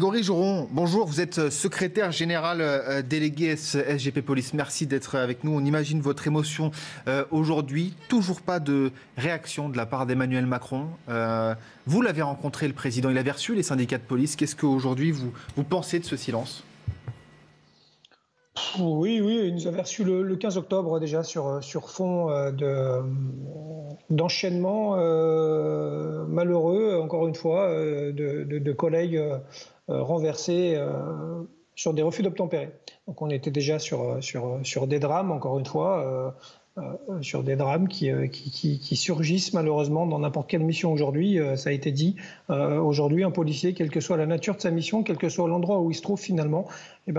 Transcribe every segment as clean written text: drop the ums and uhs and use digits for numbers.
Grégory Joron, bonjour, vous êtes secrétaire général délégué SGP Police. Merci d'être avec nous. On imagine votre émotion aujourd'hui. Toujours pas de réaction de la part d'Emmanuel Macron. Vous l'avez rencontré, le président, il avait reçu les syndicats de police. Qu'est-ce qu'aujourd'hui vous pensez de ce silence ? Oui, il nous avait reçu le 15 octobre déjà sur fond d'enchaînement malheureux, encore une fois, de collègues renversés sur des refus d'obtempérer. Donc on était déjà sur des drames, encore une fois, sur des drames qui surgissent malheureusement dans n'importe quelle mission aujourd'hui. Ça a été dit. Aujourd'hui, un policier, quelle que soit la nature de sa mission, quel que soit l'endroit où il se trouve finalement,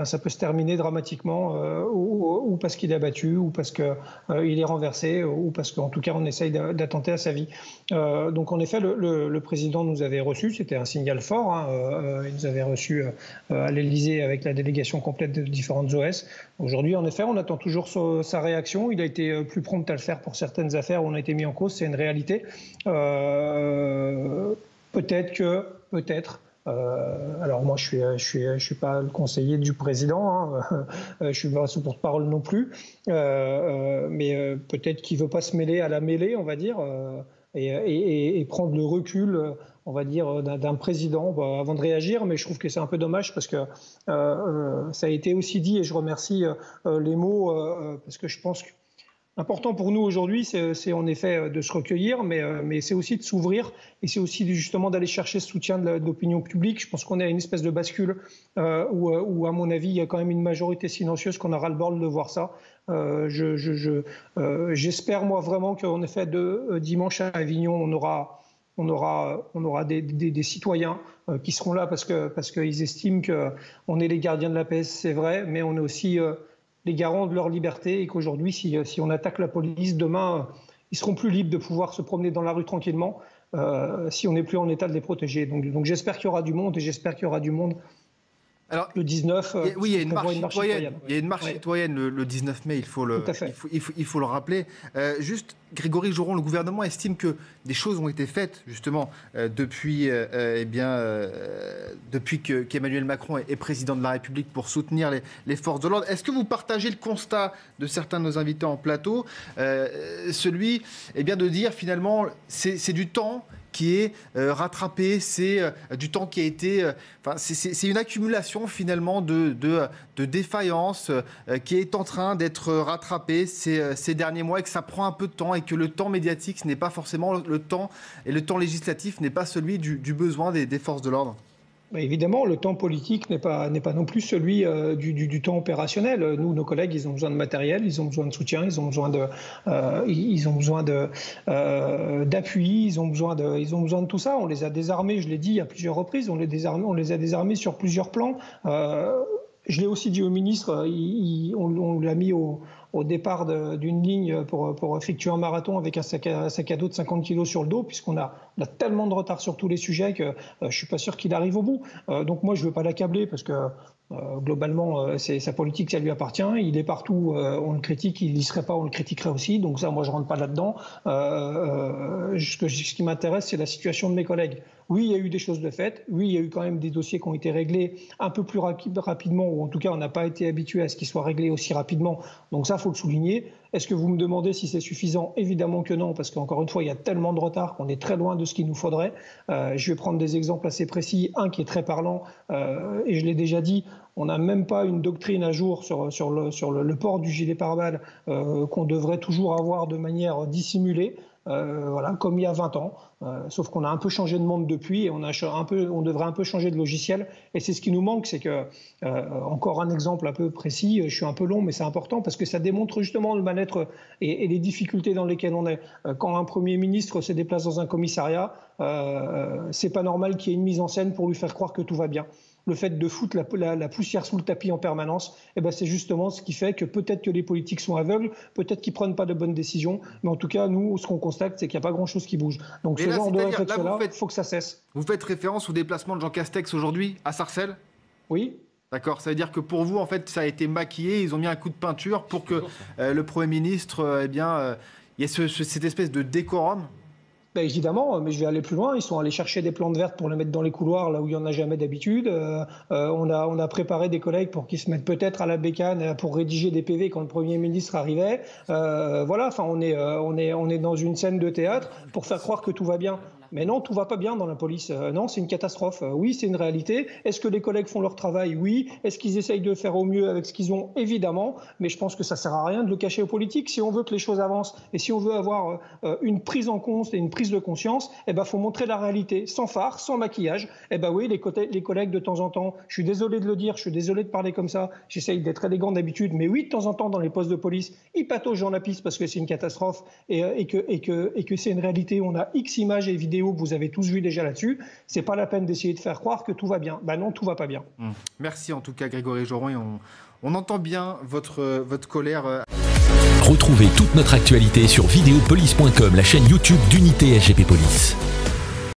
ça peut se terminer dramatiquement, ou parce qu'il est abattu, ou parce qu'il est renversé, ou parce qu'en tout cas on essaye d'attenter à sa vie. Donc en effet, le président nous avait reçus, c'était un signal fort. Il nous avait reçus à l'Élysée avec la délégation complète de différentes OS. Aujourd'hui, en effet, on attend toujours sa réaction. Il a été plus prompt à le faire pour certaines affaires où on a été mis en cause, c'est une réalité. Peut-être. Alors moi, je suis pas le conseiller du président, je suis pas son porte-parole non plus, mais peut-être qu'il veut pas se mêler à la mêlée, on va dire, et prendre le recul, on va dire, d'un président avant de réagir. Mais je trouve que c'est un peu dommage parce que ça a été aussi dit, et je remercie les mots, parce que je pense que important pour nous aujourd'hui, c'est en effet de se recueillir, mais c'est aussi de s'ouvrir, et c'est aussi justement d'aller chercher ce soutien de l'opinion publique. Je pense qu'on est à une espèce de bascule où, à mon avis, il y a quand même une majorité silencieuse qu'on a ras-le-bol de voir ça. J'espère, moi, vraiment qu'en effet, dimanche à Avignon, on aura des citoyens qui seront là parce qu'ils estiment qu'on est les gardiens de la paix, c'est vrai, mais on est aussi les garants de leur liberté, et qu'aujourd'hui, si on attaque la police, demain, ils seront plus libres de pouvoir se promener dans la rue tranquillement si on n'est plus en état de les protéger. Donc j'espère qu'il y aura du monde, et j'espère qu'il y aura du monde. Alors, le 19, oui, il y a une marche citoyenne. Il y a une marche citoyenne le 19 mai, il faut le rappeler. Juste, Grégory Joron, le gouvernement estime que des choses ont été faites, justement, depuis qu'Emmanuel Macron est président de la République, pour soutenir les forces de l'ordre. Est-ce que vous partagez le constat de certains de nos invités en plateau, celui de dire, finalement, c'est du temps qui est rattrapé, c'est du temps qui a été... c'est une accumulation finalement de défaillances qui est en train d'être rattrapée ces derniers mois, et que ça prend un peu de temps, et que le temps médiatique, ce n'est pas forcément le temps, et le temps législatif n'est pas celui du besoin des forces de l'ordre. Évidemment, le temps politique n'est pas non plus celui du temps opérationnel. Nous, nos collègues, ils ont besoin de matériel, ils ont besoin de soutien, ils ont besoin d'appui, ils ont besoin de tout ça. On les a désarmés, je l'ai dit à plusieurs reprises, on les a désarmés sur plusieurs plans. Je l'ai aussi dit au ministre, on l'a mis au départ d'une ligne pour effectuer un marathon avec un sac à dos de 50 kilos sur le dos, puisqu'on a tellement de retard sur tous les sujets que je ne suis pas sûr qu'il arrive au bout. Donc moi, je ne veux pas l'accabler, parce que globalement, c'est sa politique, ça lui appartient. Il est partout, on le critique, il n'y serait pas, on le critiquerait aussi. Donc ça, moi, je ne rentre pas là-dedans. Ce qui m'intéresse, c'est la situation de mes collègues. Oui, il y a eu des choses de faites. Oui, il y a eu quand même des dossiers qui ont été réglés un peu plus rapidement, ou en tout cas, on n'a pas été habitué à ce qu'ils soient réglés aussi rapidement. Donc ça, il faut le souligner. Est-ce que vous me demandez si c'est suffisant ? Évidemment que non, parce qu'encore une fois, il y a tellement de retard qu'on est très loin de ce qu'il nous faudrait. Je vais prendre des exemples assez précis. Un qui est très parlant, et je l'ai déjà dit, on n'a même pas une doctrine à jour sur le port du gilet pare-balles qu'on devrait toujours avoir de manière dissimulée. Comme il y a 20 ans, sauf qu'on a un peu changé de monde depuis, et on devrait un peu changer de logiciel, et c'est ce qui nous manque. C'est que, encore un exemple un peu précis, je suis un peu long, mais c'est important parce que ça démontre justement le mal-être et les difficultés dans lesquelles on est. Quand un Premier ministre se déplace dans un commissariat, c'est pas normal qu'il y ait une mise en scène pour lui faire croire que tout va bien. Le fait de foutre la poussière sous le tapis en permanence, c'est justement ce qui fait que peut-être que les politiques sont aveugles, peut-être qu'ils ne prennent pas de bonnes décisions, mais en tout cas, nous, ce qu'on constate, c'est qu'il n'y a pas grand-chose qui bouge. Donc ce genre de réflexion-là, il faut que ça cesse. Vous faites référence au déplacement de Jean Castex aujourd'hui à Sarcelles ? Oui. D'accord, ça veut dire que pour vous, en fait, ça a été maquillé, ils ont mis un coup de peinture pour que le Premier ministre, il y ait cette espèce de décorum ? Ben évidemment, mais je vais aller plus loin. Ils sont allés chercher des plantes vertes pour les mettre dans les couloirs, là où il n'y en a jamais d'habitude. On a préparé des collègues pour qu'ils se mettent peut-être à la bécane pour rédiger des PV quand le Premier ministre arrivait. Voilà, enfin, on est dans une scène de théâtre pour faire croire que tout va bien. Mais non, tout va pas bien dans la police. Non, c'est une catastrophe. Oui, c'est une réalité. Est-ce que les collègues font leur travail? Oui. Est-ce qu'ils essayent de faire au mieux avec ce qu'ils ont? Évidemment. Mais je pense que ça sert à rien de le cacher aux politiques. Si on veut que les choses avancent et si on veut avoir une prise en compte et une prise de conscience, eh ben, faut montrer la réalité, sans phare, sans maquillage. Eh ben oui, les collègues de temps en temps, je suis désolé de le dire, je suis désolé de parler comme ça. J'essaye d'être élégant d'habitude, mais oui, de temps en temps, dans les postes de police, ils pataugent dans la piste parce que c'est une catastrophe et que c'est une réalité. On a X images et vidéos que vous avez tous vu déjà là-dessus. C'est pas la peine d'essayer de faire croire que tout va bien. Ben non, tout va pas bien. Merci en tout cas Grégory Joron, et on entend bien votre colère. Retrouvez toute notre actualité sur videopolice.com, la chaîne YouTube d'Unité SGP Police.